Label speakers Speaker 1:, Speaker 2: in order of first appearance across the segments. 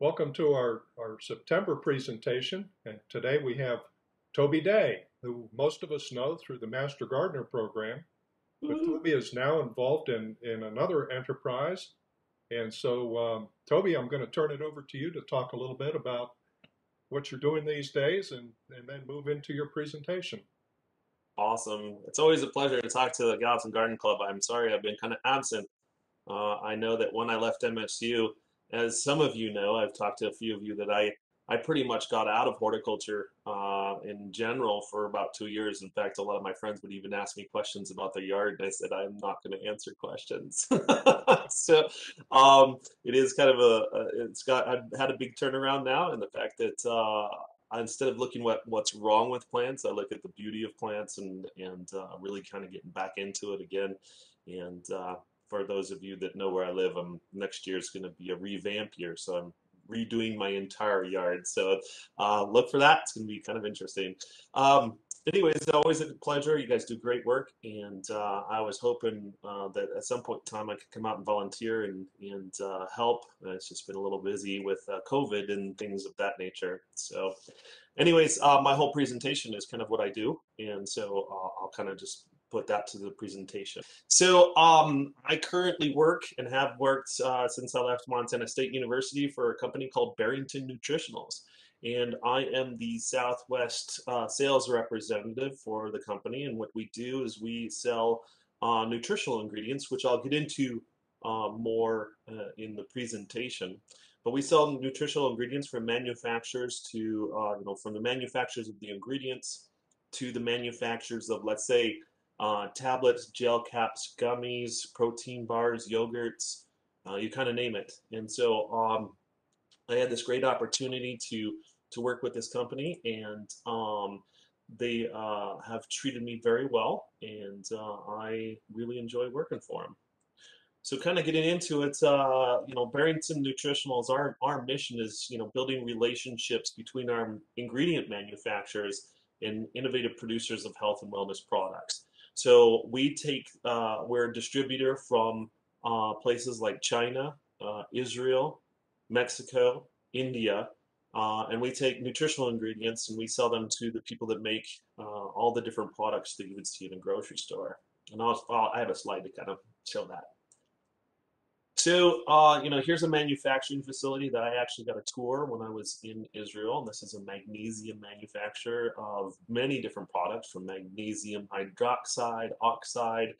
Speaker 1: Welcome to our September presentation. And today we have Toby Day, who most of us know through the Master Gardener program. But
Speaker 2: Woo.
Speaker 1: Toby is now involved in another enterprise. And so, Toby, I'm going to turn it over to you to talk a little bit about what you're doing these days and then move into your presentation.
Speaker 2: Awesome. It's always a pleasure to talk to the Gallatin Garden Club. I'm sorry I've been kind of absent. I know that when I left MSU, as some of you know, I've talked to a few of you that I pretty much got out of horticulture in general for about 2 years. In fact, a lot of my friends would even ask me questions about their yard, and I said I'm not going to answer questions. So it is kind of I've had a big turnaround now, and the fact that instead of looking what's wrong with plants, I look at the beauty of plants and really kind of getting back into it again. And for those of you that know where I live, next year is going to be a revamp year, so I'm redoing my entire yard. So look for that. It's going to be kind of interesting. Um, Anyways, always a pleasure. You guys do great work, and I was hoping that at some point in time I could come out and volunteer and help. It's just been a little busy with COVID and things of that nature. So, anyways, my whole presentation is kind of what I do, and so I'll kind of just put that to the presentation. So I currently work and have worked since I left Montana State University for a company called Barrington Nutritionals. And I am the Southwest sales representative for the company. And what we do is we sell nutritional ingredients, which I'll get into more in the presentation. But we sell nutritional ingredients from manufacturers to, from the manufacturers of the ingredients to the manufacturers of, let's say, tablets, gel caps, gummies, protein bars, yogurts, you kind of name it. And so I had this great opportunity to work with this company, and they have treated me very well, and I really enjoy working for them. So kind of getting into it, Barrington Nutritionals, our mission is, building relationships between our ingredient manufacturers and innovative producers of health and wellness products. So we're a distributor from places like China, Israel, Mexico, India, and we take nutritional ingredients and we sell them to the people that make all the different products that you would see in a grocery store. And I have a slide to kind of show that. So, here's a manufacturing facility that I actually got a tour when I was in Israel. And this is a magnesium manufacturer of many different products, from magnesium hydroxide, oxide.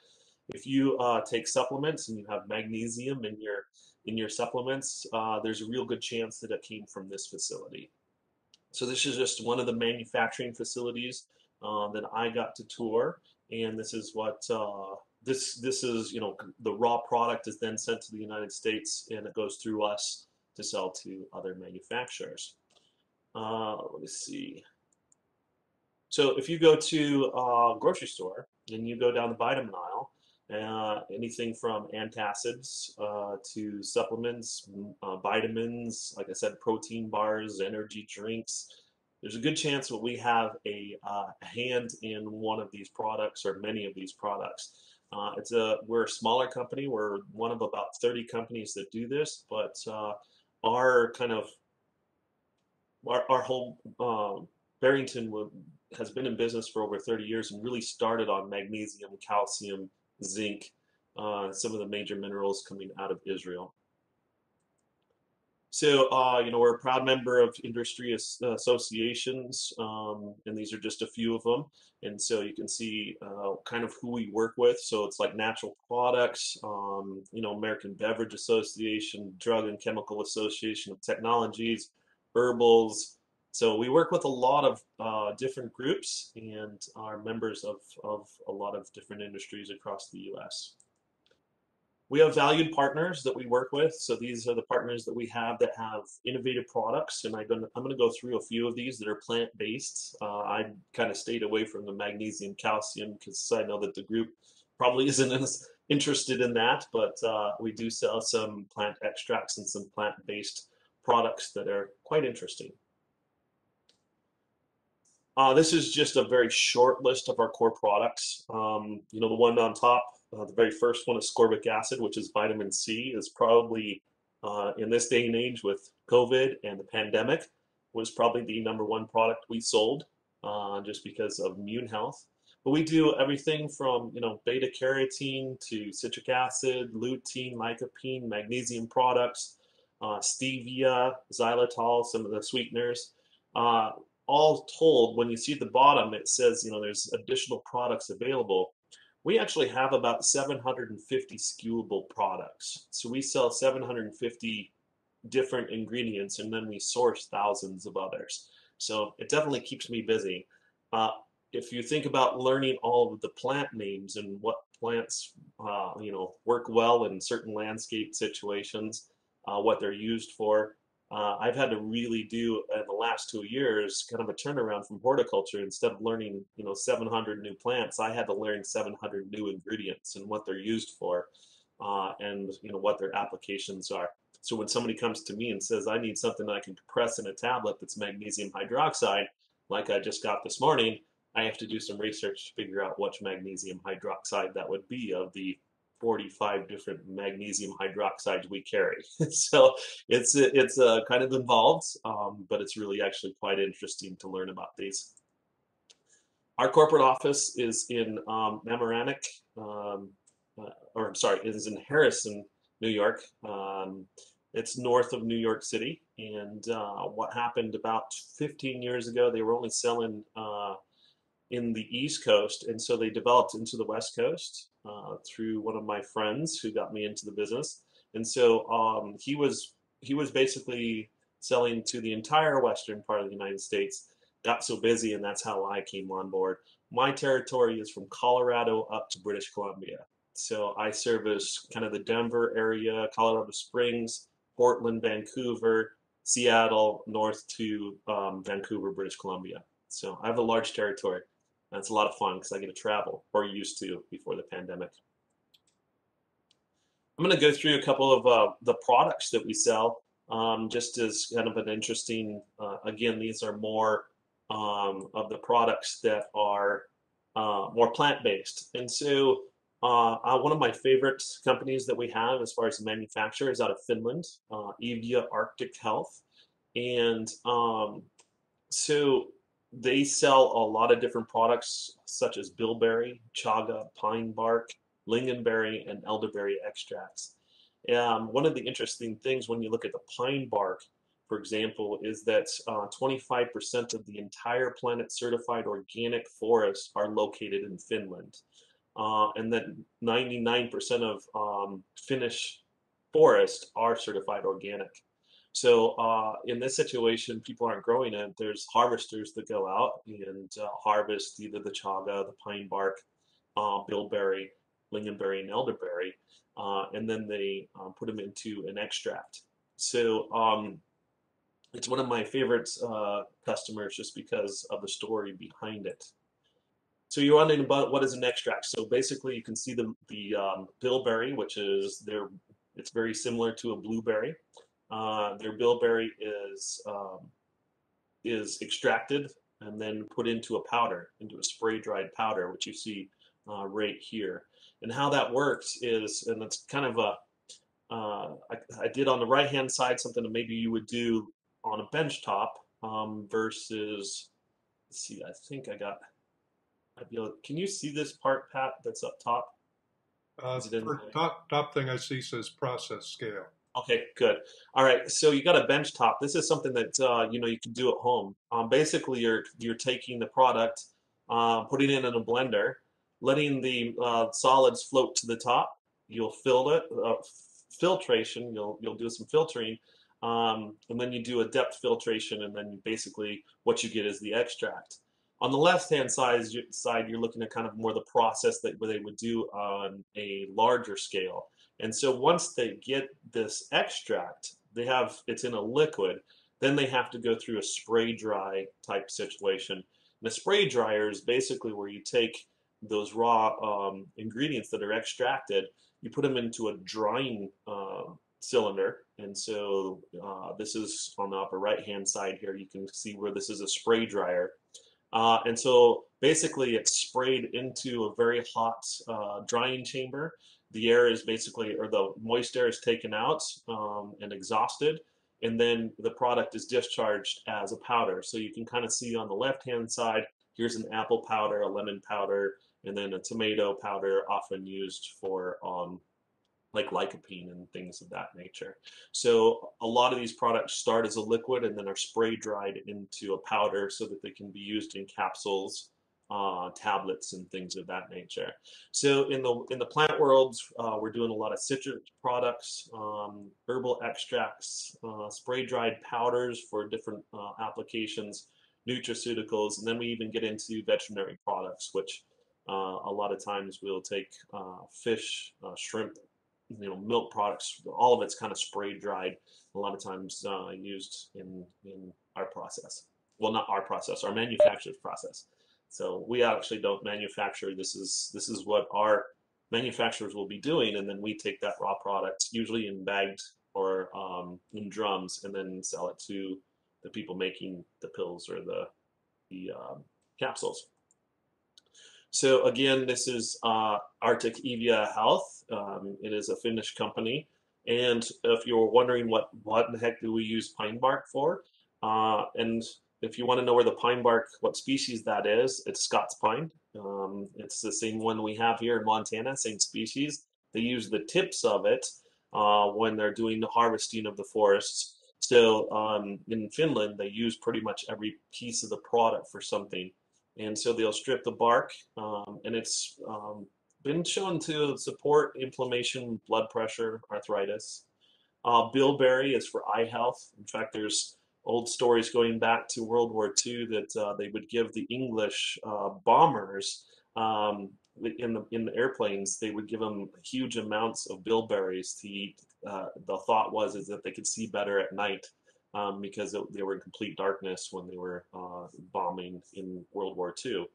Speaker 2: If you take supplements and you have magnesium in your supplements, there's a real good chance that it came from this facility. So this is just one of the manufacturing facilities that I got to tour, and this is what this is. The raw product is then sent to the United States, and it goes through us to sell to other manufacturers. Let me see. So if you go to a grocery store and you go down the vitamin aisle, anything from antacids to supplements, vitamins, like I said, protein bars, energy drinks. There's a good chance that we have a hand in one of these products or many of these products. We're a smaller company. We're one of about 30 companies that do this, but our kind of our whole Barrington has been in business for over 30 years and really started on magnesium, calcium, zinc, some of the major minerals coming out of Israel. So, we're a proud member of industry associations, and these are just a few of them. And so you can see kind of who we work with. So it's like Natural Products, American Beverage Association, Drug and Chemical Association of Technologies, Herbals. So we work with a lot of different groups and are members of a lot of different industries across the U.S. We have valued partners that we work with. So these are the partners that we have that have innovative products, and I'm going to go through a few of these that are plant-based. I kind of stayed away from the magnesium, calcium, because I know that the group probably isn't as interested in that, but we do sell some plant extracts and some plant-based products that are quite interesting. This is just a very short list of our core products. The one on top, the very first one is ascorbic acid, which is vitamin C. Is probably in this day and age with COVID and the pandemic, was probably the #1 product we sold, just because of immune health. But we do everything from, beta carotene to citric acid, lutein, lycopene, magnesium products, stevia, xylitol, some of the sweeteners. Uh, all told, when you see at the bottom, it says, there's additional products available. We actually have about 750 SKUable products. So we sell 750 different ingredients, and then we source thousands of others. So it definitely keeps me busy. Uh, if you think about learning all of the plant names and what plants, work well in certain landscape situations, what they're used for, I've had to really do in the last 2 years kind of a turnaround from horticulture. Instead of learning, 700 new plants, I had to learn 700 new ingredients and what they're used for, and what their applications are. So when somebody comes to me and says, I need something that I can compress in a tablet that's magnesium hydroxide, like I just got this morning, I have to do some research to figure out which magnesium hydroxide that would be of the 45 different magnesium hydroxides we carry. So it's kind of involved, but it's really actually quite interesting to learn about these. Our corporate office is in Mamaroneck, or I'm sorry, it is in Harrison, New York. It's north of New York City. And what happened about 15 years ago, they were only selling in the East Coast, and so they developed into the West Coast through one of my friends who got me into the business. And so he was basically selling to the entire western part of the United States. Got so busy, and that's how I came on board. My territory is from Colorado up to British Columbia. So I service kind of the Denver area, Colorado Springs, Portland, Vancouver, Seattle, north to Vancouver, British Columbia. So I have a large territory. That's a lot of fun because I get to travel, or used to before the pandemic. I'm going to go through a couple of the products that we sell, just as kind of an interesting, again, these are more of the products that are more plant-based. And so one of my favorite companies that we have as far as manufacturer is out of Finland, Evia Arctic Health. And so they sell a lot of different products such as bilberry, chaga, pine bark, lingonberry, and elderberry extracts. One of the interesting things when you look at the pine bark, for example, is that 25% of the entire planet certified organic forests are located in Finland. And that 99% of Finnish forests are certified organic. So in this situation, people aren't growing it. There's harvesters that go out and harvest either the chaga, the pine bark, bilberry, lingonberry, and elderberry, and then they put them into an extract. So it's one of my favorite customers just because of the story behind it. So you're wondering about what is an extract. So basically, you can see the bilberry, which is it's very similar to a blueberry. Their bilberry is extracted and then put into a powder, into a spray dried powder, which you see right here. And how that works is, and it's kind of I did on the right hand side something that maybe you would do on a bench top versus, let's see, I think can you see this part, Pat, that's up top? Is it in
Speaker 1: For top thing I see says process scale.
Speaker 2: Okay, good. All right, so you got a bench top. This is something that you can do at home. Basically, you're taking the product, putting it in a blender, letting the solids float to the top. You'll fill it, filtration. You'll do some filtering, and then you do a depth filtration, and then basically what you get is the extract. On the left-hand side, you're looking at kind of more the process where they would do on a larger scale. And so once they get this extract, it's in a liquid, then they have to go through a spray dry type situation. And a spray dryer is basically where you take those raw ingredients that are extracted, you put them into a drying cylinder. And so this is on the upper right hand side here. You can see where this is a spray dryer. And so basically it's sprayed into a very hot drying chamber. the air is basically, or the moist air is taken out and exhausted, and then the product is discharged as a powder. So you can kind of see on the left-hand side, here's an apple powder, a lemon powder, and then a tomato powder, often used for like lycopene and things of that nature. So a lot of these products start as a liquid and then are spray dried into a powder so that they can be used in capsules, tablets, and things of that nature. So in the plant world, we're doing a lot of citrus products, herbal extracts, spray dried powders for different applications, nutraceuticals, and then we even get into veterinary products, which a lot of times we'll take fish, shrimp, milk products. All of it's kind of spray dried. A lot of times used in our process. Well, not our process, our manufacturer's process. So we actually don't manufacture. This is what our manufacturers will be doing, and then we take that raw product, usually in bagged or in drums, and then sell it to the people making the pills or the capsules. So again, this is Arctic Evia Health. It is a Finnish company. And if you're wondering what in the heck do we use pine bark for, and if you want to know where the pine bark, what species that is, it's Scots pine. It's the same one we have here in Montana, same species. They use the tips of it when they're doing the harvesting of the forests. So in Finland, they use pretty much every piece of the product for something. And so they'll strip the bark, and it's been shown to support inflammation, blood pressure, arthritis. Bilberry is for eye health. In fact, there's old stories going back to World War II that they would give the English bombers in the airplanes. They would give them huge amounts of bilberries to eat. The thought is that they could see better at night. Because they were in complete darkness when they were bombing in World War II.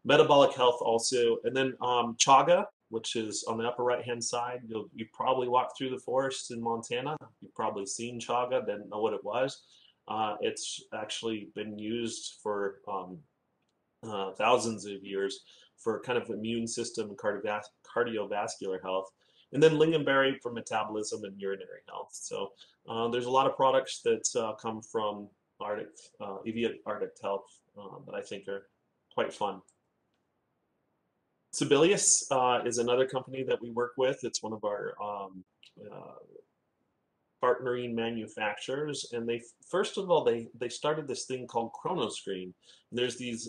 Speaker 2: Metabolic health also, and then chaga, which is on the upper right-hand side. You probably walked through the forest in Montana. You've probably seen chaga, didn't know what it was. It's actually been used for thousands of years for kind of immune system and cardiovascular health. And then lingonberry for metabolism and urinary health. So there's a lot of products that come from Evia Arctic Health that I think are quite fun. Sibelius is another company that we work with. It's one of our partnering manufacturers, and they first of all they started this thing called ChronoScreen. And there's these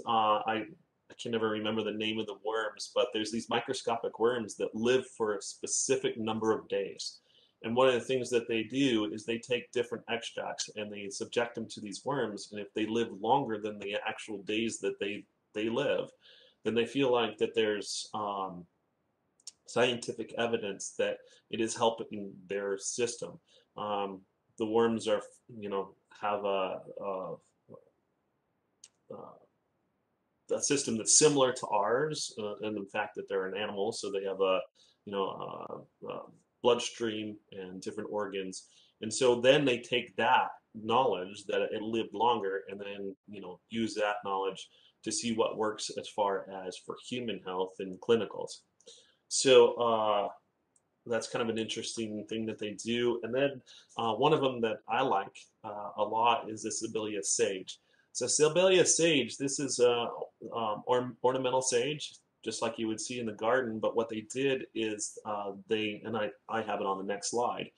Speaker 2: I can never remember the name of the worms, but there's these microscopic worms that live for a specific number of days. And one of the things that they do is they take different extracts and they subject them to these worms. And if they live longer than the actual days that they live, then they feel like that there's scientific evidence that it is helping their system. The worms are, have a system that's similar to ours, and the fact that they're an animal, so they have a bloodstream and different organs, and so then they take that knowledge that it lived longer, and then use that knowledge to see what works as far as for human health in clinicals. So that's kind of an interesting thing that they do. And then one of them that I like a lot is the Sibelius sage. So Sibelius sage, this is ornamental sage, just like you would see in the garden. But what they did is and I have it on the next slide,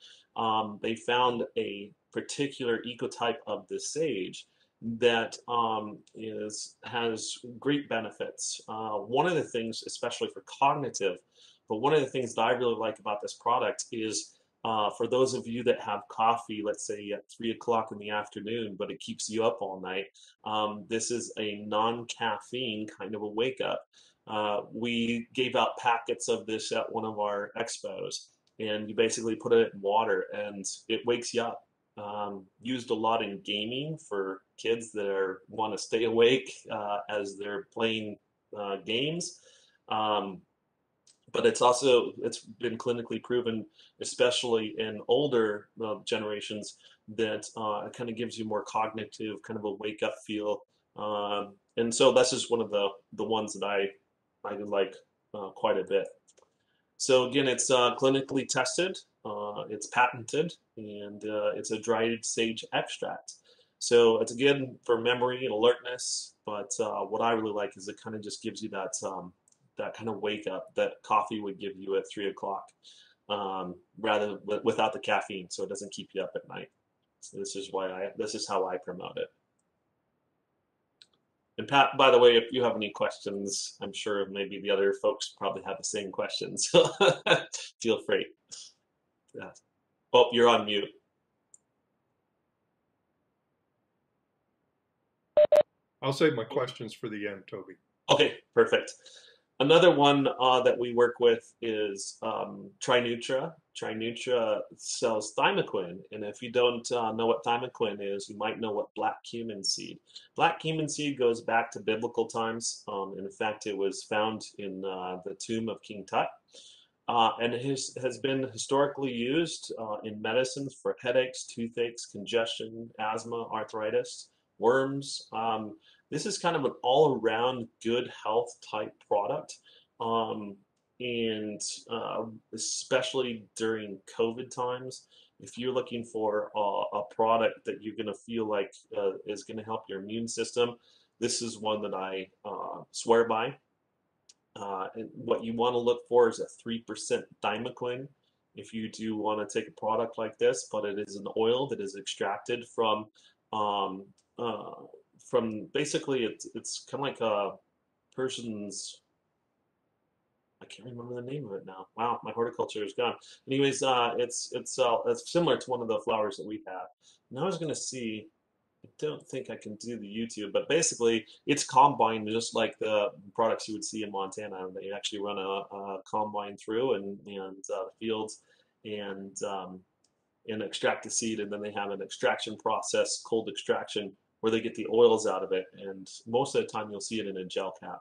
Speaker 2: they found a particular ecotype of the sage that has great benefits. One of the things, especially for cognitive, but one of the things that I really like about this product is for those of you that have coffee, let's say at 3 o'clock in the afternoon, but it keeps you up all night, this is a non-caffeine kind of a wake up. We gave out packets of this at one of our expos, and you basically put it in water and it wakes you up. Used a lot in gaming for kids that want to stay awake as they're playing games. But it's been clinically proven, especially in older generations, that it kind of gives you more cognitive, kind of a wake up feel. And so that's just one of the ones that I like quite a bit. So again, it's clinically tested, it's patented, and it's a dried sage extract. So it's again for memory and alertness, but what I really like is it kind of just gives you that kind of wake up that coffee would give you at 3 o'clock, rather without the caffeine, so it doesn't keep you up at night. So this is how I promote it. And Pat, by the way, if you have any questions, I'm sure maybe the other folks probably have the same questions. So feel free. Yeah. Oh, you're on mute.
Speaker 1: I'll save my questions for the end, Toby.
Speaker 2: Okay, perfect. Another one that we work with is Trinutra. Trinutra sells thymoquin, and if you don't know what thymoquin is, you might know what black cumin seed. Black cumin seed goes back to biblical times. In fact, it was found in the tomb of King Tut, and it has been historically used in medicines for headaches, toothaches, congestion, asthma, arthritis, worms. This is kind of an all-around good health type product. Um, and especially during COVID times, if you're looking for a product that you're going to feel like is going to help your immune system, this is one that I swear by. And what you want to look for is a 3% thymoquin if you do want to take a product like this, but it is an oil that is extracted um, uh, from basically it's kind of like a person's, I can't remember the name of it now. Wow, my horticulture is gone. Anyways, it's similar to one of the flowers that we have. And I was gonna see. I don't think I can do the YouTube, but basically it's combined just like the products you would see in Montana. They actually run a combine through and fields and and extract the seed, and then they have an extraction process, cold extraction, where they get the oils out of it. And most of the time you'll see it in a gel cap.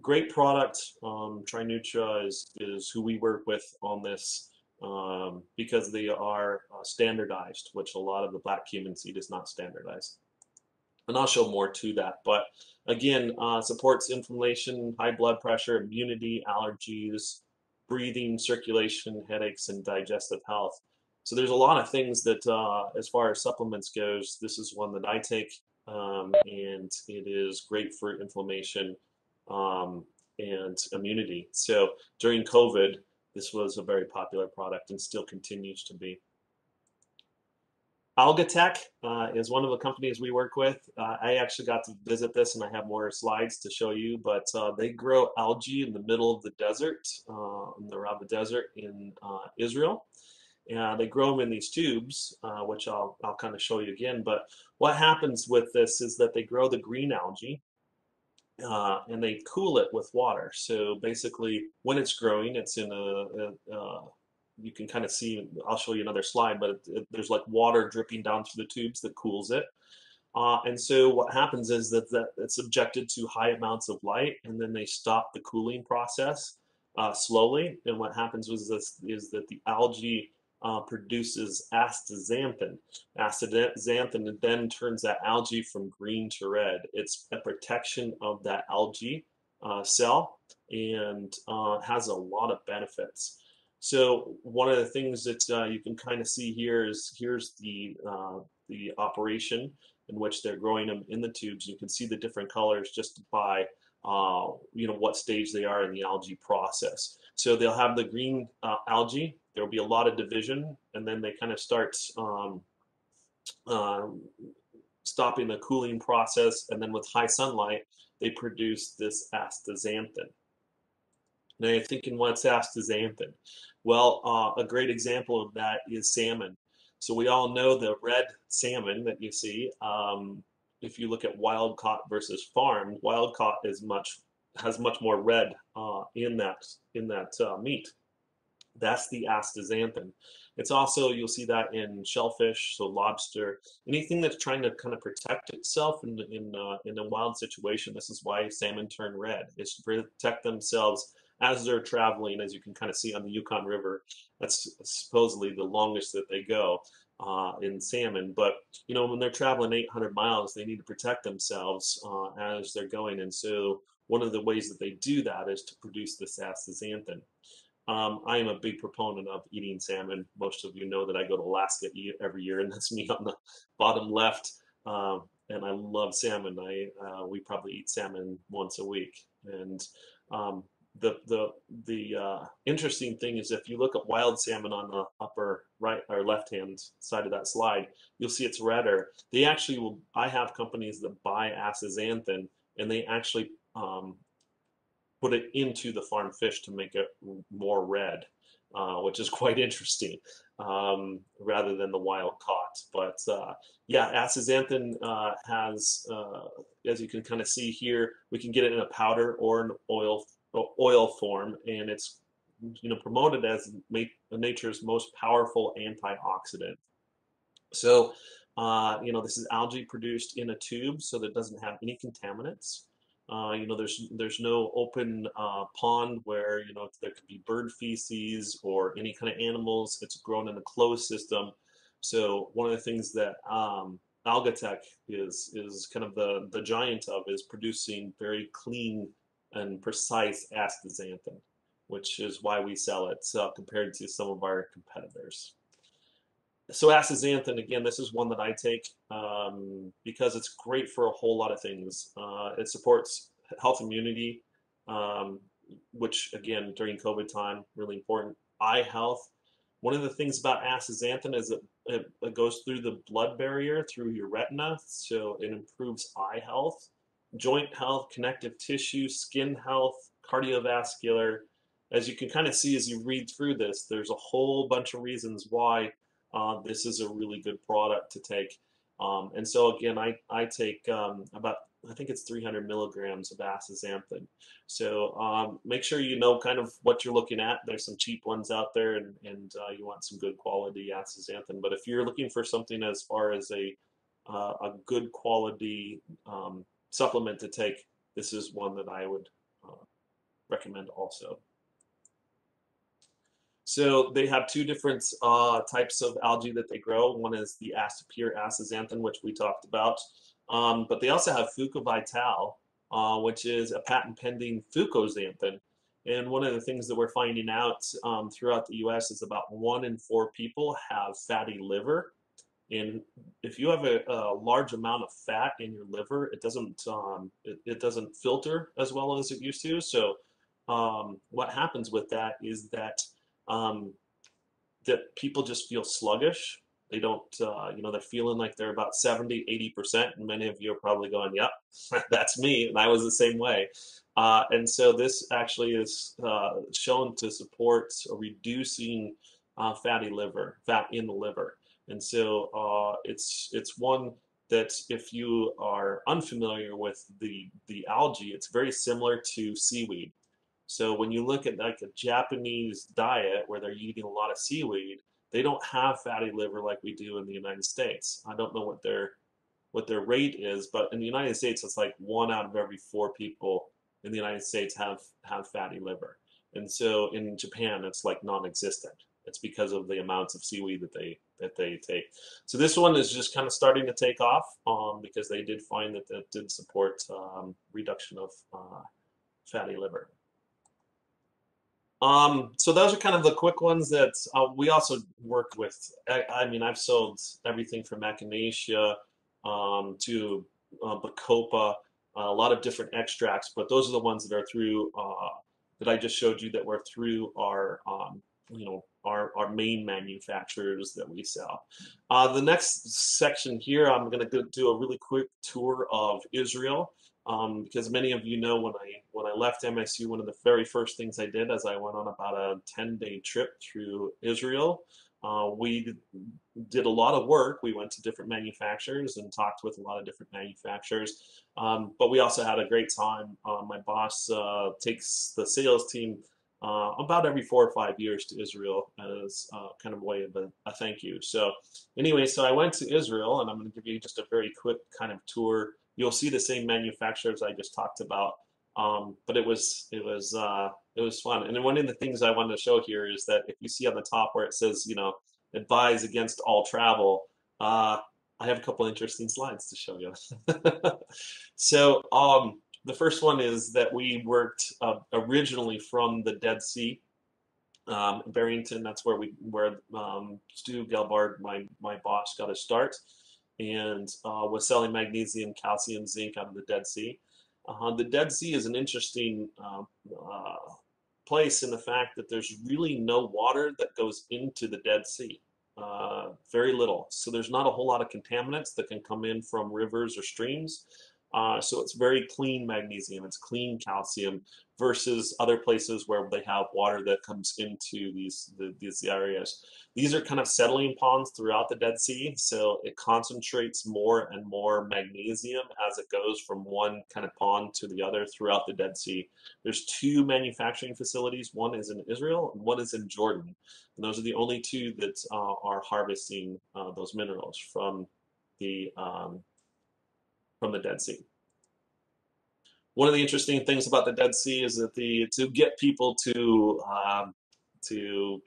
Speaker 2: Great product. Trinutra is who we work with on this because they are standardized, which a lot of the black cumin seed is not standardized. And I'll show more to that. But again, supports inflammation, high blood pressure, immunity, allergies, breathing, circulation, headaches, and digestive health. So there's a lot of things that, as far as supplements goes, this is one that I take, and it is great for inflammation um, and immunity. So during COVID, this was a very popular product and still continues to be. Algatech is one of the companies we work with. I actually got to visit this, and I have more slides to show you. But they grow algae in the middle of the desert, around the desert in Israel. And they grow them in these tubes, which I'll kind of show you again. But what happens with this is that they grow the green algae, and they cool it with water. So basically, when it's growing, it's in you can kind of see, I'll show you another slide, but there's like water dripping down through the tubes that cools it. And so what happens is that it's subjected to high amounts of light, and then they stop the cooling process slowly. And what happens is that the algae produces astaxanthin. Astaxanthin then turns that algae from green to red. It's a protection of that algae cell and has a lot of benefits. So one of the things that you can kind of see here is here's the operation in which they're growing them in the tubes. You can see the different colors just by what stage they are in the algae process. So they'll have the green algae. There'll be a lot of division, and then they kind of start stopping the cooling process, and then with high sunlight, they produce this astaxanthin. Now you're thinking, what's astaxanthin? Well, a great example of that is salmon. So we all know the red salmon that you see. If you look at wild caught versus farmed, wild caught has much more red in that meat. That's the astaxanthin. It's also, you'll see that in shellfish, so lobster, anything that's trying to kind of protect itself in a wild situation. This is why salmon turn red, is to protect themselves as they're traveling, as you can kind of see on the Yukon River. That's supposedly the longest that they go in salmon. But when they're traveling 800 miles, they need to protect themselves as they're going. And so one of the ways that they do that is to produce this astaxanthin. I am a big proponent of eating salmon. Most of you know that I go to Alaska every year, and that's me on the bottom left. And I love salmon. We probably eat salmon once a week. And um, the interesting thing is if you look at wild salmon on the upper right or left hand side of that slide, you'll see it's redder. They actually will. I have companies that buy astaxanthin, and they actually put it into the farm fish to make it more red, which is quite interesting, rather than the wild caught. But yeah, astaxanthin as you can kind of see here, we can get it in a powder or an oil form, and it's promoted as nature's most powerful antioxidant. So, this is algae produced in a tube, so that it doesn't have any contaminants. There's no open pond where there could be bird feces or any kind of animals. It's grown in a closed system. So one of the things that Algatech is kind of the giant of is producing very clean and precise astaxanthin, which is why we sell it compared to some of our competitors. So astaxanthin, again, this is one that I take because it's great for a whole lot of things. It supports health immunity, um, which again, during COVID time, really important. Eye health. One of the things about astaxanthin is it goes through the blood barrier, through your retina, so it improves eye health, joint health, connective tissue, skin health, cardiovascular. As you can kind of see as you read through this, there's a whole bunch of reasons why this is a really good product to take. And so again, I take about, I think it's 300 milligrams of astaxanthin. So make sure you know kind of what you're looking at. There's some cheap ones out there, and you want some good quality astaxanthin. But if you're looking for something as far as a good quality supplement to take, this is one that I would recommend also. So they have two different types of algae that they grow. One is the pure astaxanthin, which we talked about. But they also have Fuca vital, which is a patent pending fucoxanthin. And one of the things that we're finding out throughout the U.S. is about 1 in 4 people have fatty liver. And if you have a large amount of fat in your liver, it doesn't filter as well as it used to. So what happens with that is um, that people just feel sluggish. They don't, they're feeling like they're about 70, 80%. And many of you are probably going, yep, that's me. And I was the same way. And so this actually is shown to support reducing fatty liver, fat in the liver. And so it's one that if you are unfamiliar with the algae, it's very similar to seaweed. So when you look at like a Japanese diet where they're eating a lot of seaweed, they don't have fatty liver like we do in the United States. I don't know what their rate is, but in the United States, it's like 1 out of every 4 people in the United States have fatty liver. And so in Japan, it's like non-existent. It's because of the amounts of seaweed that they take. So this one is just kind of starting to take off because they did find that that did support reduction of fatty liver. So those are kind of the quick ones that we also work with. I mean, I've sold everything from echinacea to bacopa, a lot of different extracts, but those are the ones that are through that I just showed you that were through our our main manufacturers that we sell. The next section here, I'm going to do a really quick tour of Israel. Because many of you know when I left MSU, one of the very first things I did is I went on about a 10-day trip through Israel. We did a lot of work. We went to different manufacturers and talked with a lot of different manufacturers. But we also had a great time. My boss takes the sales team about every 4 or 5 years to Israel as kind of a way of a thank you. So anyway, so I went to Israel, and I'm going to give you just a very quick kind of tour. You'll see the same manufacturers I just talked about, but it was fun. And then one of the things I wanted to show here is that if you see on the top where it says, advise against all travel, I have a couple interesting slides to show you. So the first one is that we worked originally from the Dead Sea. Barrington. That's where Stu Gelbard, my boss, got his start, and was selling magnesium, calcium, zinc out of the Dead Sea. The Dead Sea is an interesting place in the fact that there's really no water that goes into the Dead Sea. Very little. So there's not a whole lot of contaminants that can come in from rivers or streams. So it's very clean magnesium, it's clean calcium versus other places where they have water that comes into these areas. These are kind of settling ponds throughout the Dead Sea, so it concentrates more and more magnesium as it goes from one kind of pond to the other throughout the Dead Sea. There's two manufacturing facilities. One is in Israel and one is in Jordan. And those are the only two that are harvesting those minerals the um, from the Dead Sea. One of the interesting things about the Dead Sea is that to get people to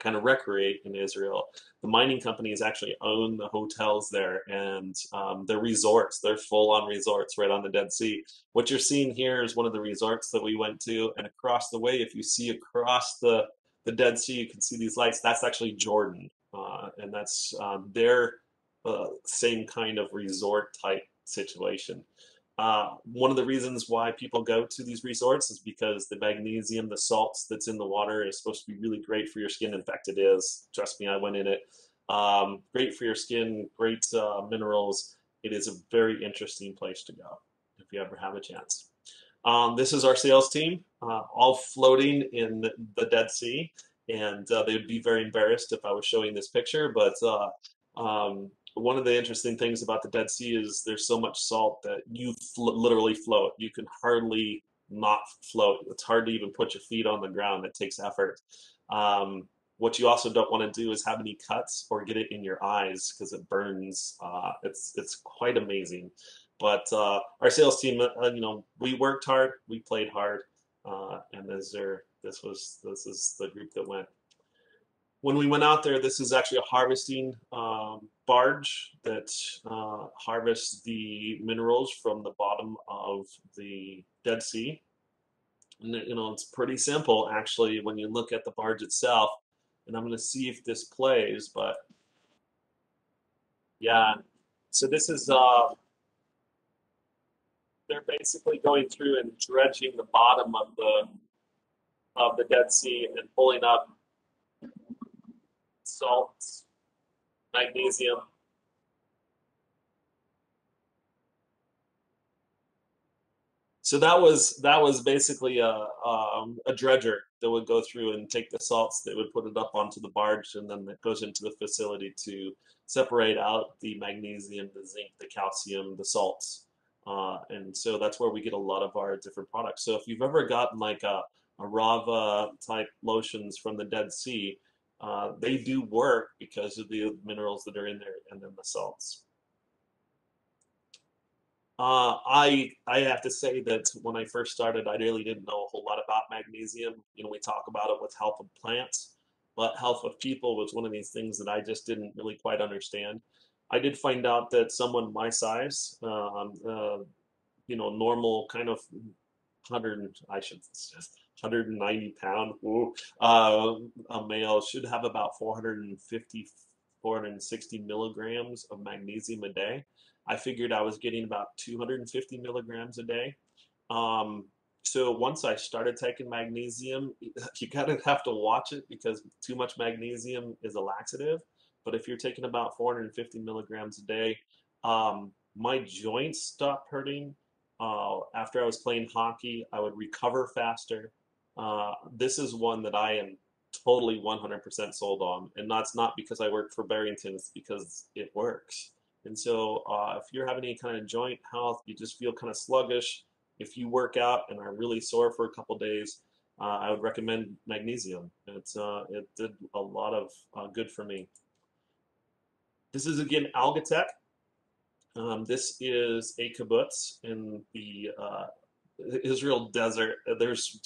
Speaker 2: kind of recreate in Israel, the mining companies actually own the hotels there, and they're resorts. They're full-on resorts right on the Dead Sea. What you're seeing here is one of the resorts that we went to, and across the way, if you see across the Dead Sea, you can see these lights. That's actually Jordan, and that's their same kind of resort type situation. One of the reasons why people go to these resorts is because the magnesium, the salts that's in the water is supposed to be really great for your skin. In fact, it is. Trust me, I went in it. Great for your skin, great minerals. It is a very interesting place to go if you ever have a chance. This is our sales team, all floating in the Dead Sea, and they would be very embarrassed if I was showing this picture, but one of the interesting things about the Dead Sea is there's so much salt that you literally float. You can hardly not float. It's hard to even put your feet on the ground. It takes effort. What you also don't want to do is have any cuts or get it in your eyes because it burns. It's quite amazing. But our sales team, we worked hard, we played hard, and this is the group that went. When we went out there, this is actually a harvesting barge that harvests the minerals from the bottom of the Dead Sea. And, it's pretty simple actually when you look at the barge itself. And I'm going to see if this plays, but yeah. So this is they're basically going through and dredging the bottom of the Dead Sea and pulling up salts, magnesium. So that was basically a dredger that would go through and take the salts. They would put it up onto the barge, and then it goes into the facility to separate out the magnesium, the zinc, the calcium, the salts. And so that's where we get a lot of our different products. So if you've ever gotten like a Rava type lotions from the Dead Sea, they do work because of the minerals that are in there and then the salts. I have to say that when I first started, I really didn't know a whole lot about magnesium. We talk about it with health of plants, but health of people was one of these things that I just didn't really quite understand. I did find out that someone my size, normal kind of 100, I should 190 pound, a male should have about 450, 460 milligrams of magnesium a day. I figured I was getting about 250 milligrams a day. So once I started taking magnesium, you gotta have to watch it because too much magnesium is a laxative. But if you're taking about 450 milligrams a day, my joints stopped hurting. After I was playing hockey, I would recover faster. This is one that I am totally 100% sold on, and that's not because I work for Barrington, it's because it works. And so if you're having any kind of joint health, you just feel kind of sluggish, if you work out and are really sore for a couple days, I would recommend magnesium. It did a lot of good for me. This is again Algatech. This is a kibbutz in the Israel desert. There's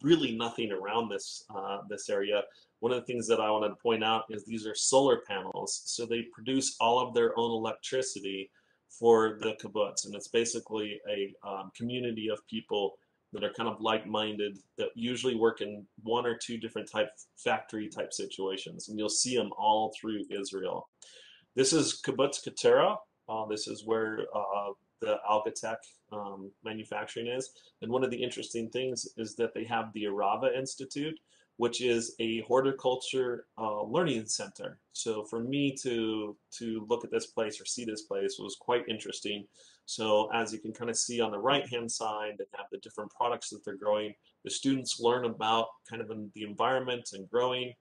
Speaker 2: really nothing around this area. One of the things that I want to point out is these are solar panels, so they produce all of their own electricity for the kibbutz, and it's basically a community of people that are kind of like-minded that usually work in one or two different factory type situations, and you'll see them all through Israel. This is Kibbutz Katera. This is where the Algatech manufacturing is. And one of the interesting things is that they have the Arava Institute, which is a horticulture learning center. So for me to look at this place or see this place was quite interesting. So as you can kind of see on the right-hand side, they have the different products that they're growing. The students learn about kind of the environment and growing.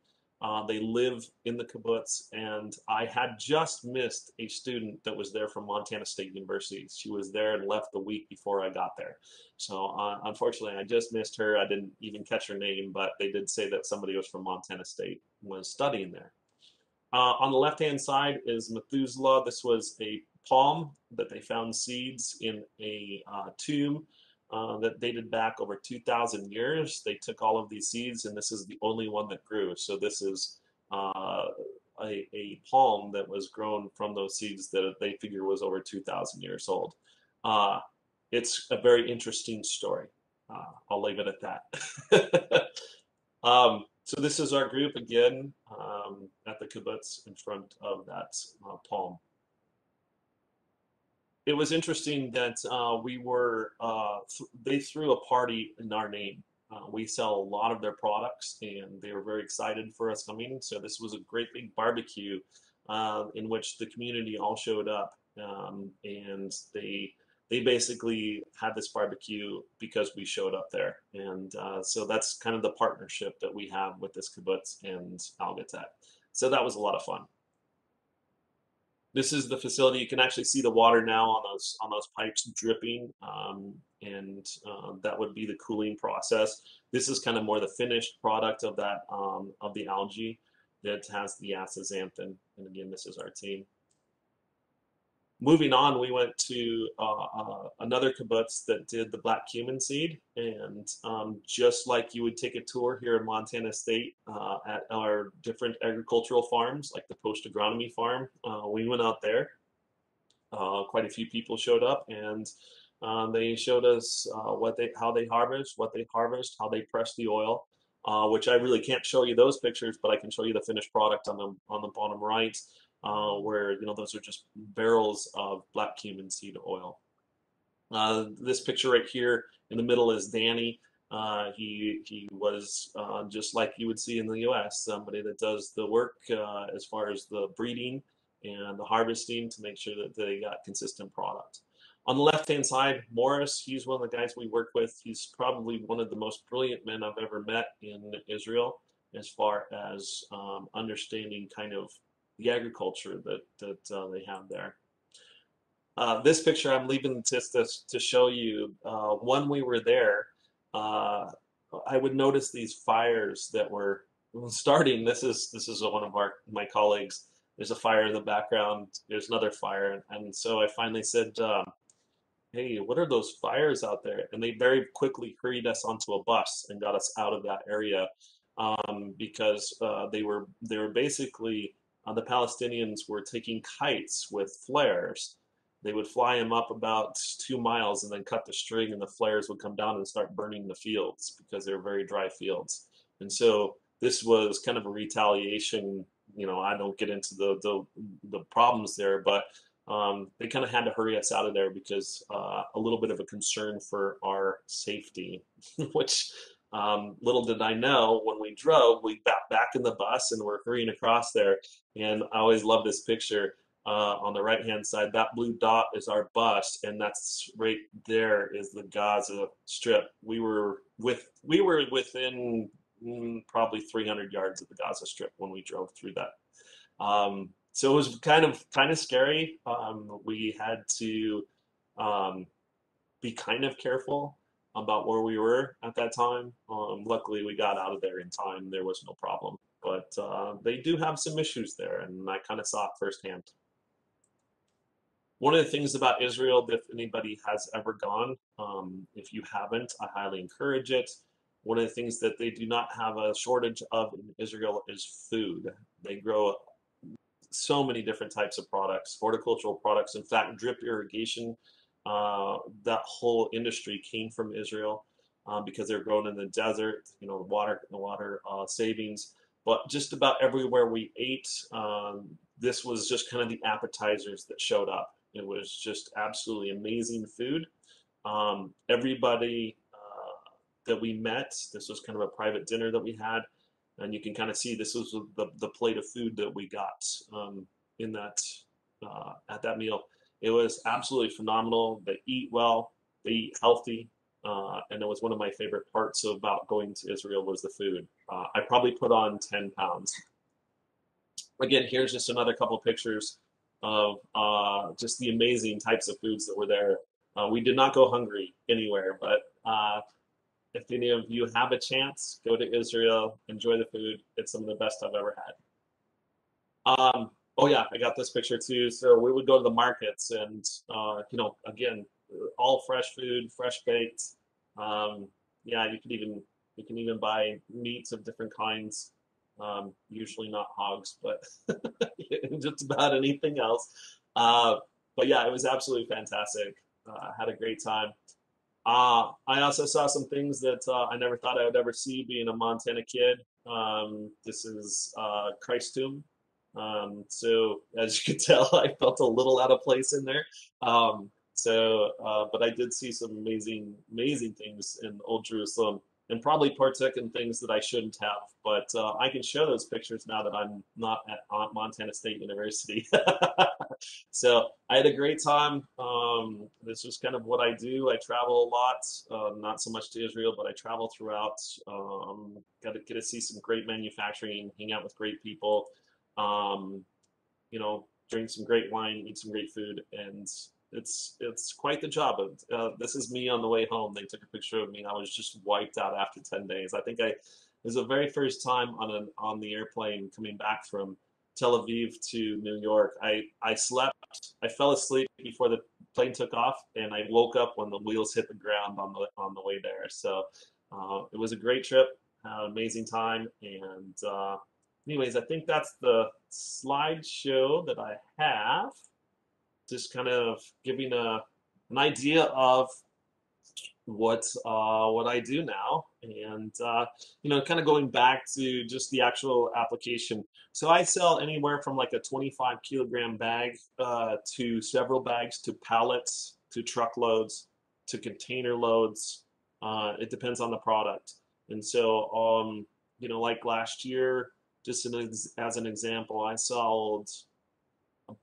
Speaker 2: They live in the kibbutz, and I had just missed a student that was there from Montana State University. She was there and left the week before I got there. So unfortunately, I just missed her. I didn't even catch her name, but they did say that somebody was from Montana State was studying there. On the left-hand side is Methuselah. This was a palm that they found seeds in a tomb that dated back over 2,000 years. They took all of these seeds, and this is the only one that grew. So this is a palm that was grown from those seeds that they figure was over 2,000 years old. It's a very interesting story. I'll leave it at that. So this is our group again at the kibbutz in front of that palm. It was interesting that they threw a party in our name. We sell a lot of their products, and they were very excited for us coming. So this was a great big barbecue in which the community all showed up, and they basically had this barbecue because we showed up there. And so that's kind of the partnership that we have with this kibbutz and Algatech. So that was a lot of fun. This is the facility. You can actually see the water now on those pipes dripping, and that would be the cooling process. This is kind of more the finished product of that of the algae that has the astaxanthin. And again, this is our team. Moving on, we went to another kibbutz that did the black cumin seed, and just like you would take a tour here in Montana State at our different agricultural farms, like the post agronomy farm, we went out there. Quite a few people showed up, and they showed us how they harvest, how they press the oil, which I really can't show you those pictures, but I can show you the finished product on the bottom right. Where those are just barrels of black cumin seed oil. This picture right here in the middle is Danny. He was just like you would see in the U.S., somebody that does the work as far as the breeding and the harvesting to make sure that they got consistent product. On the left-hand side, Morris, he's one of the guys we work with. He's probably one of the most brilliant men I've ever met in Israel as far as understanding kind of the agriculture that they have there. This picture I'm leaving just to show you. When we were there, I would notice these fires that were starting. This is one of my colleagues. There's a fire in the background. There's another fire, and so I finally said, "Hey, what are those fires out there?" And they very quickly hurried us onto a bus and got us out of that area because they were basically the Palestinians were taking kites with flares. They would fly them up about 2 miles and then cut the string, and the flares would come down and start burning the fields because they're very dry fields. And so this was kind of a retaliation. I don't get into the problems there, but they kind of had to hurry us out of there because a little bit of a concern for our safety, which little did I know when we drove, we got back in the bus and we're hurrying across there. And I always love this picture on the right-hand side. That blue dot is our bus, and that's right there is the Gaza Strip. We were within probably 300 yards of the Gaza Strip when we drove through that. So it was kind of scary. We had to be kind of careful about where we were at that time. Luckily, we got out of there in time. There was no problem. But they do have some issues there, and I kind of saw it firsthand. One of the things about Israel, if anybody has ever gone, if you haven't, I highly encourage it. One of the things that they do not have a shortage of in Israel is food. They grow so many different types of products, horticultural products. In fact, drip irrigation, that whole industry came from Israel. because they're grown in the desert, the water savings. But just about everywhere we ate, this was just kind of the appetizers that showed up. It was just absolutely amazing food. Everybody that we met, this was kind of a private dinner that we had, and you can kind of see this was the plate of food that we got in that at that meal. It was absolutely phenomenal. They eat well, they eat healthy, and it was one of my favorite parts about going to Israel was the food. I probably put on 10 pounds. Again, here's just another couple of pictures of just the amazing types of foods that were there. We did not go hungry anywhere, but if any of you have a chance, go to Israel, enjoy the food. It's some of the best I've ever had. Oh yeah, I got this picture too. So we would go to the markets and again, all fresh food, fresh baked. Um, yeah, you can even buy meats of different kinds. Usually not hogs, but just about anything else. Uh, but yeah, it was absolutely fantastic. Had a great time. I also saw some things that I never thought I would ever see being a Montana kid. This is Christ Tomb. So as you can tell, I felt a little out of place in there. But I did see some amazing, amazing things in Old Jerusalem and probably partook in things that I shouldn't have. But I can show those pictures now that I'm not at Montana State University. So I had a great time. This was kind of what I do. I travel a lot, not so much to Israel, but I travel throughout. Got to get to see some great manufacturing, hang out with great people, um, drink some great wine, eat some great food, and it's quite the job. This is me on the way home. They took a picture of me. I was just wiped out after 10 days. I think it was the very first time on the airplane coming back from Tel Aviv to New York. I slept. I fell asleep before the plane took off, and I woke up when the wheels hit the ground on the way there. So it was a great trip. Had an amazing time, and anyways, I think that's the slideshow that I have. Just kind of giving an idea of what I do now, and kind of going back to just the actual application. So I sell anywhere from like a 25-kilogram bag to several bags to pallets to truckloads to container loads. It depends on the product, and so like last year, just as an example, I sold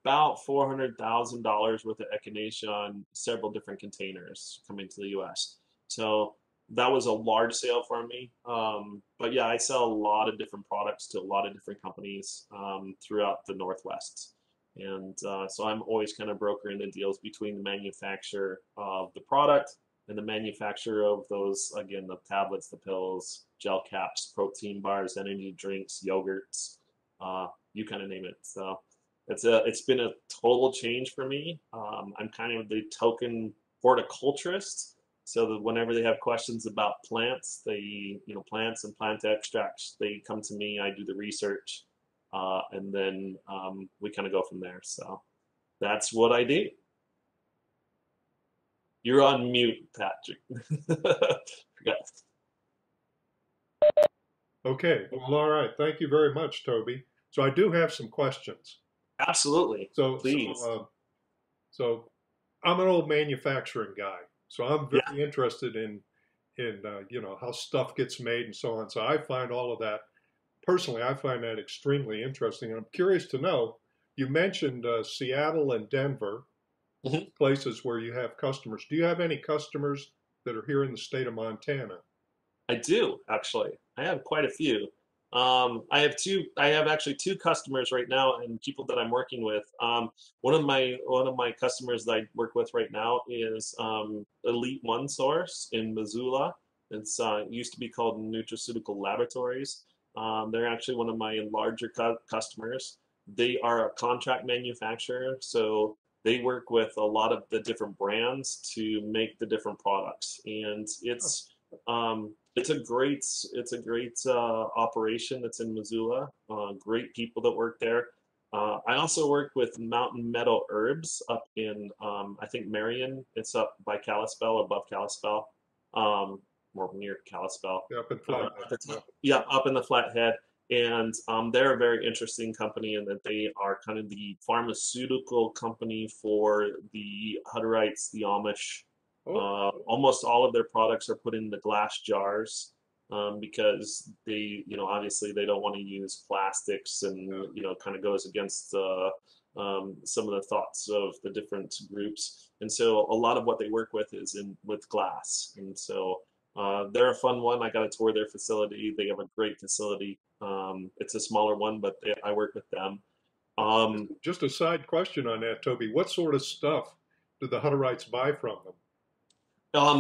Speaker 2: about $400,000 worth of echinacea on several different containers coming to the U.S. So that was a large sale for me. But yeah, I sell a lot of different products to a lot of different companies throughout the Northwest. And so I'm always kind of brokering the deals between the manufacturer of the product and the manufacturer of those, again, the tablets, the pills, gel caps, protein bars, energy drinks, yogurts, you kind of name it. So it's been a total change for me. I'm kind of the token horticulturist, so that whenever they have questions about plants, plants and plant extracts, they come to me. I do the research, and then we kind of go from there. So that's what I do. You're on mute, Patrick. Forgot.
Speaker 1: Okay, well, all right. Thank you very much, Toby. So I do have some questions.
Speaker 2: Absolutely,
Speaker 1: So, so,
Speaker 2: please.
Speaker 1: so I'm an old manufacturing guy, so I'm
Speaker 2: Yeah,
Speaker 1: very interested in how stuff gets made and so on. So I find all of that personally, I find that extremely interesting. And I'm curious to know. You mentioned Seattle and Denver,
Speaker 2: mhm.
Speaker 1: places where you have customers. Do you have any customers that are here in the state of Montana?
Speaker 2: I do actually. I have quite a few. I have two. I have actually two customers right now, and people that I'm working with. One of my customers that I work with right now is Elite One Source in Missoula. It used to be called Nutraceutical Laboratories. They're actually one of my larger customers. They are a contract manufacturer, so they work with a lot of the different brands to make the different products, and it's a great operation that's in Missoula. Great people that work there. I also work with Mountain Meadow Herbs up in I think Marion. It's up by Kalispell, above Kalispell. Um, more near Kalispell.
Speaker 1: Up in
Speaker 2: At
Speaker 1: Flathead.
Speaker 2: the
Speaker 1: Yeah.
Speaker 2: top, yeah, up in the Flathead. And they're a very interesting company in that they are kind of the pharmaceutical company for the Hutterites, the Amish.
Speaker 1: Oh,
Speaker 2: Almost all of their products are put in the glass jars because they, obviously they don't want to use plastics and,
Speaker 1: yeah.
Speaker 2: kind of goes against some of the thoughts of the different groups. And so a lot of what they work with is in with glass. And so they're a fun one. I got to tour their facility. They have a great facility. It's a smaller one, but I work with them. Um,
Speaker 1: Just a side question on that, Toby. What sort of stuff do the Hutterites buy from them?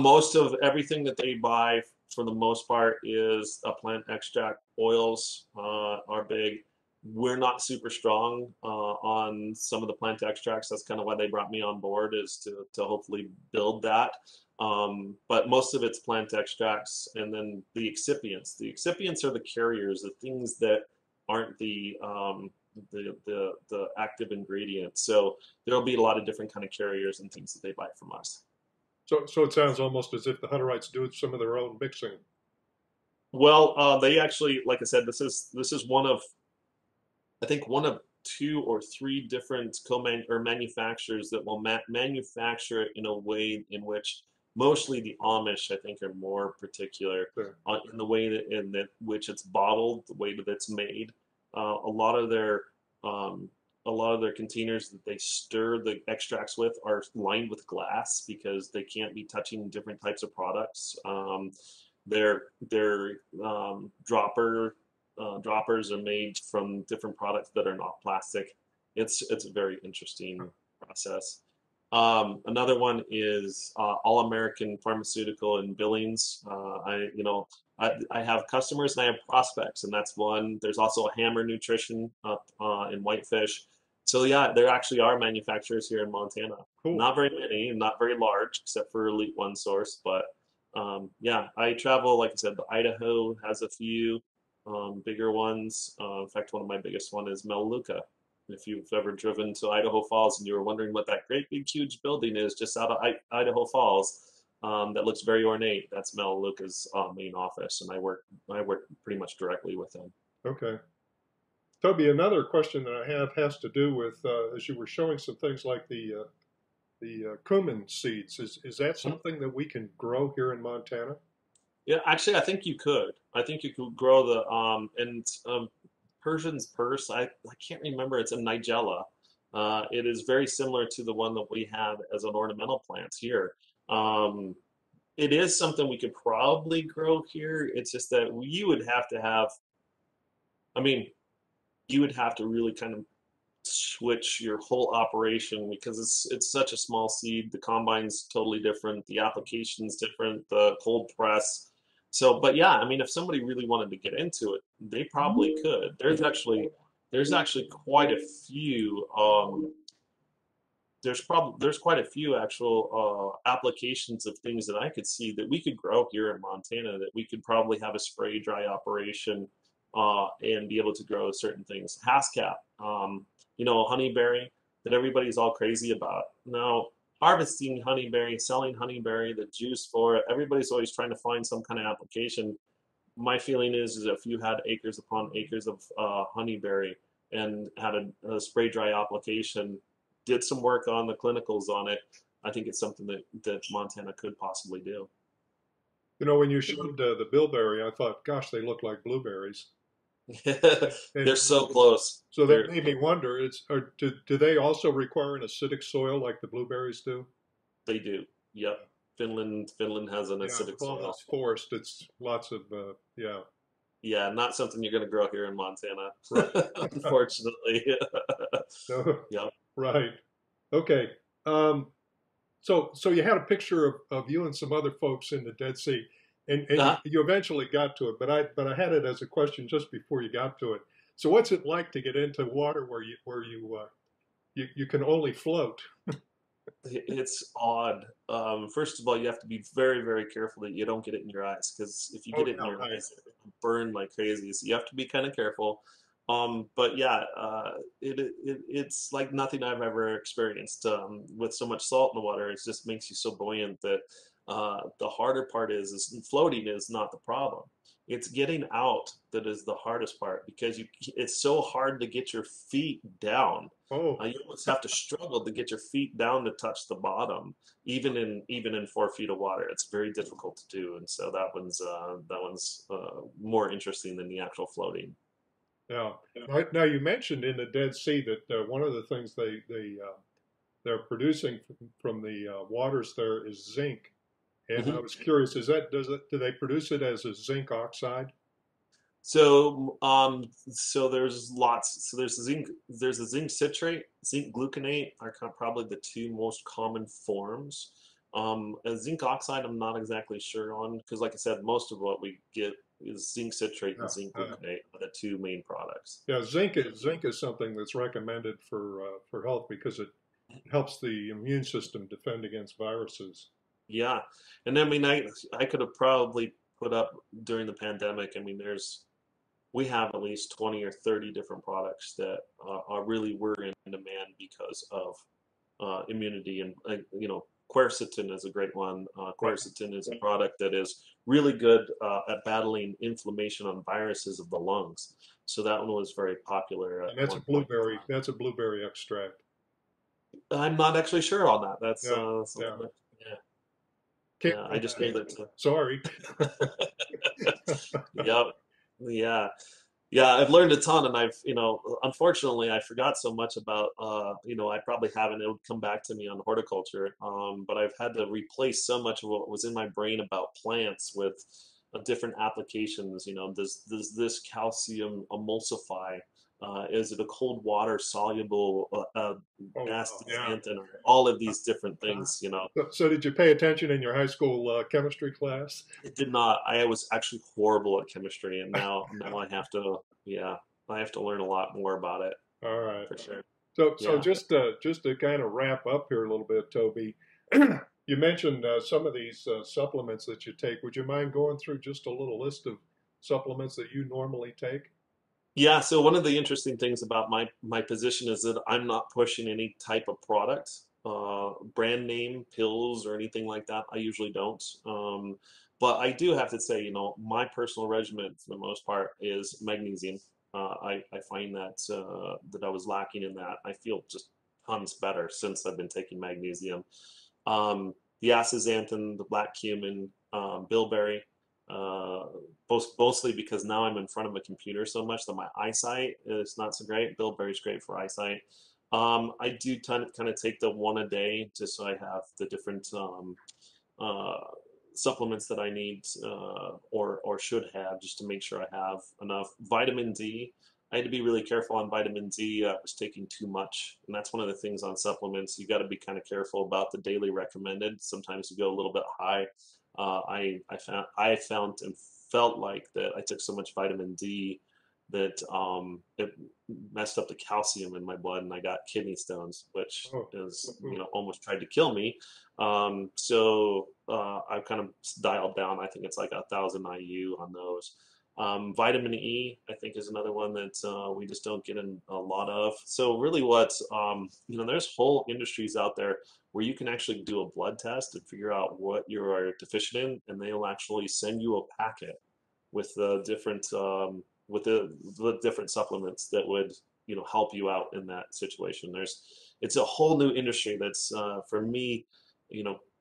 Speaker 2: Most of everything that they buy, for the most part, is plant extract. Oils are big. We're not super strong on some of the plant extracts. That's kind of why they brought me on board, is to hopefully build that. But most of it's plant extracts, and then the excipients. The excipients are the carriers, the things that aren't the active ingredients. So there'll be a lot of different kind of carriers and things that they buy from us.
Speaker 1: So it sounds almost as if the Hutterites do some of their own mixing.
Speaker 2: Well, they actually, like I said, this is one of, I think, one of two or three different co-man or manufacturers that will manufacture it in a way in which mostly the Amish, I think, are more particular
Speaker 1: There.
Speaker 2: in the way that in that which it's bottled, the way that it's made. A lot of their um, a lot of their containers that they stir the extracts with are lined with glass because they can't be touching different types of products. Their droppers are made from different products that are not plastic. It's a very interesting process. Another one is All American Pharmaceutical in Billings. I have customers and I have prospects, and that's one. There's also a Hammer Nutrition up in Whitefish. So yeah, there actually are manufacturers here in Montana.
Speaker 1: Cool.
Speaker 2: Not very many, not very large, except for Elite One Source. But yeah, I travel. Like I said, Idaho has a few bigger ones. In fact, one of my biggest one is Melaleuca. If you've ever driven to Idaho Falls and you were wondering what that great big huge building is just out of Idaho Falls, that looks very ornate, that's Melaleuca's main office, and I work pretty much directly with them.
Speaker 1: Okay. Toby, another question that I have has to do with as you were showing some things like the cumin seeds. Is that something that we can grow here in Montana?
Speaker 2: Yeah, actually, I think you could. I think you could grow the and Persian's purse. I can't remember. It's a Nigella. It is very similar to the one that we have as an ornamental plant here. Um, it is something we could probably grow here. It's just that you would have to have. I mean, you would have to really kind of switch your whole operation because it's such a small seed. The combine's totally different. The application's different. The cold press. So, but yeah, I mean, if somebody really wanted to get into it, they probably could. There's actually quite a few. There's quite a few actual applications of things that I could see that we could grow here in Montana that we could probably have a spray dry operation and be able to grow certain things. Haskap, honeyberry that everybody's all crazy about. Now, harvesting honeyberry, selling honeyberry, the juice for it, everybody's always trying to find some kind of application. My feeling is if you had acres upon acres of honeyberry and had a spray dry application, did some work on the clinicals on it, I think it's something that Montana could possibly do.
Speaker 1: When you showed the bilberry, I thought, gosh, they look like blueberries.
Speaker 2: They're
Speaker 1: And
Speaker 2: so close.
Speaker 1: so that
Speaker 2: They're
Speaker 1: made me wonder, do they also require an acidic soil like the blueberries do?
Speaker 2: they do. Yep. Finland has an
Speaker 1: Yeah,
Speaker 2: acidic
Speaker 1: with all
Speaker 2: soil.
Speaker 1: this forest, it's lots of, yeah,
Speaker 2: Yeah, not something you're going to grow here in Montana,
Speaker 1: right.
Speaker 2: unfortunately.
Speaker 1: No,
Speaker 2: Yep.
Speaker 1: right. Okay. Um, so you had a picture of you and some other folks in the Dead Sea, and
Speaker 2: Uh,
Speaker 1: you eventually got to it, but I had it as a question just before you got to it. So what's it like to get into water where you can only float?
Speaker 2: it's odd. First of all, you have to be very, very careful that you don't get it in your eyes, because if you
Speaker 1: Oh
Speaker 2: get it in
Speaker 1: yeah,
Speaker 2: your
Speaker 1: right.
Speaker 2: eyes, it will burn like crazy. So you have to be kind of careful. But yeah, it's like nothing I've ever experienced. With so much salt in the water, it just makes you so buoyant that The harder part is floating is not the problem. It's getting out that is the hardest part because it's so hard to get your feet down.
Speaker 1: Oh,
Speaker 2: You almost have to struggle to get your feet down to touch the bottom, even in 4 feet of water. It's very difficult to do, and so that one's more interesting than the actual floating.
Speaker 1: yeah. Now you mentioned in the Dead Sea that one of the things they're producing from the waters there is zinc. And I
Speaker 2: Mhm.
Speaker 1: was curious, do they produce it as a zinc oxide?
Speaker 2: So there's lots. So there's a zinc citrate, zinc gluconate are probably the two most common forms. A zinc oxide, I'm not exactly sure on because, like I said, most of what we get is zinc citrate and
Speaker 1: Yeah,
Speaker 2: zinc gluconate are the two main products.
Speaker 1: yeah. Zinc is something that's recommended for health because it helps the immune system defend against viruses.
Speaker 2: Yeah, and I mean, I could have probably put up during the pandemic. I mean, we have at least 20 or 30 different products that are really were in demand because of immunity. And quercetin is a great one.
Speaker 1: Right.
Speaker 2: Quercetin is a product that is really good at battling inflammation on viruses of the lungs. So that one was very popular at
Speaker 1: And that's a
Speaker 2: one point in
Speaker 1: blueberry.
Speaker 2: time.
Speaker 1: That's a blueberry extract.
Speaker 2: I'm not actually sure on that. That's
Speaker 1: Yeah, yeah.
Speaker 2: something that, yeah,
Speaker 1: Can't
Speaker 2: yeah. I
Speaker 1: read
Speaker 2: just know
Speaker 1: that.
Speaker 2: that.
Speaker 1: Sorry.
Speaker 2: Yep. Yeah. Yeah, I've learned a ton, and unfortunately, I forgot so much about, I probably haven't. It would come back to me on horticulture, but I've had to replace so much of what was in my brain about plants with different applications. Does this calcium emulsify? Is it a cold water soluble
Speaker 1: Oh wow. Yeah.
Speaker 2: astaxanthin? Or all of these different things.
Speaker 1: So did you pay attention in your high school chemistry class?
Speaker 2: It did not. I was actually horrible at chemistry, and now yeah, I have to learn a lot more about it
Speaker 1: All right.
Speaker 2: for sure.
Speaker 1: So
Speaker 2: Yeah.
Speaker 1: just to kind of wrap up here a little bit, Toby, you mentioned some of these supplements that you take. Would you mind going through just a little list of supplements that you normally take?
Speaker 2: Yeah, so one of the interesting things about my position is that I'm not pushing any type of product, brand name pills or anything like that. I usually don't. But I do have to say, my personal regimen for the most part is magnesium. I find that I was lacking in that. I feel just tons better since I've been taking magnesium. The astaxanthin, the black cumin, bilberry. Uh, mostly because now I'm in front of a computer so much that my eyesight is not so great. Bilberry's great for eyesight. I do kind of take the one a day just so I have the different uh, supplements that I need or should have just to make sure I have enough. Vitamin D. I had to be really careful on vitamin D. I was taking too much, and that's one of the things on supplements. You got to be kind of careful about the daily recommended. Sometimes you go a little bit high. I found and felt like that I took so much vitamin D that it messed up the calcium in my blood, and I got kidney stones, which
Speaker 1: Oh,
Speaker 2: is
Speaker 1: ooh,
Speaker 2: almost tried to kill me. So I've kind of dialed down. I think it's like 1,000 IU on those. Vitamin E, I think, is another one that we just don't get in a lot of. So really, there's whole industries out there where you can actually do a blood test and figure out what you are deficient in, and they'll actually send you a packet with the different supplements that would help you out in that situation. It's a whole new industry that's for me,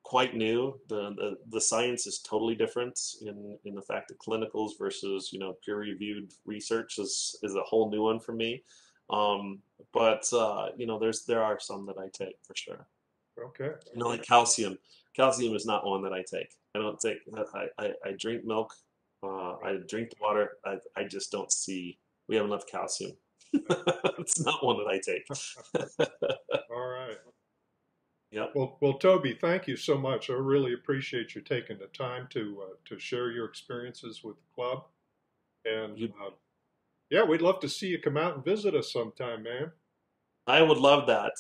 Speaker 2: quite new. The science is totally different in the fact that clinicals versus peer reviewed research is a whole new one for me. But there are some that I take for sure.
Speaker 1: okay.
Speaker 2: Like calcium. Calcium is not one that I take. I don't take. I drink milk.
Speaker 1: Right.
Speaker 2: I drink the water. I just don't see we have enough calcium. It's not one that I take.
Speaker 1: All right.
Speaker 2: Yep.
Speaker 1: Well, Toby, thank you so much. I really appreciate you taking the time to share your experiences with the club. And
Speaker 2: You
Speaker 1: yeah, we'd love to see you come out and visit us sometime, man.
Speaker 2: I would love that.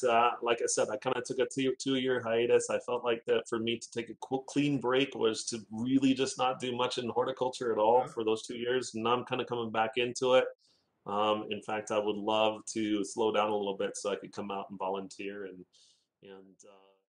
Speaker 2: Like I said, I kind of took a 2 year hiatus. I felt like that for me to take a clean break was to really just not do much in horticulture at all
Speaker 1: Yeah.
Speaker 2: for those 2 years. Now I'm kind of coming back into it. In fact, I would love to slow down a little bit so I could come out and volunteer and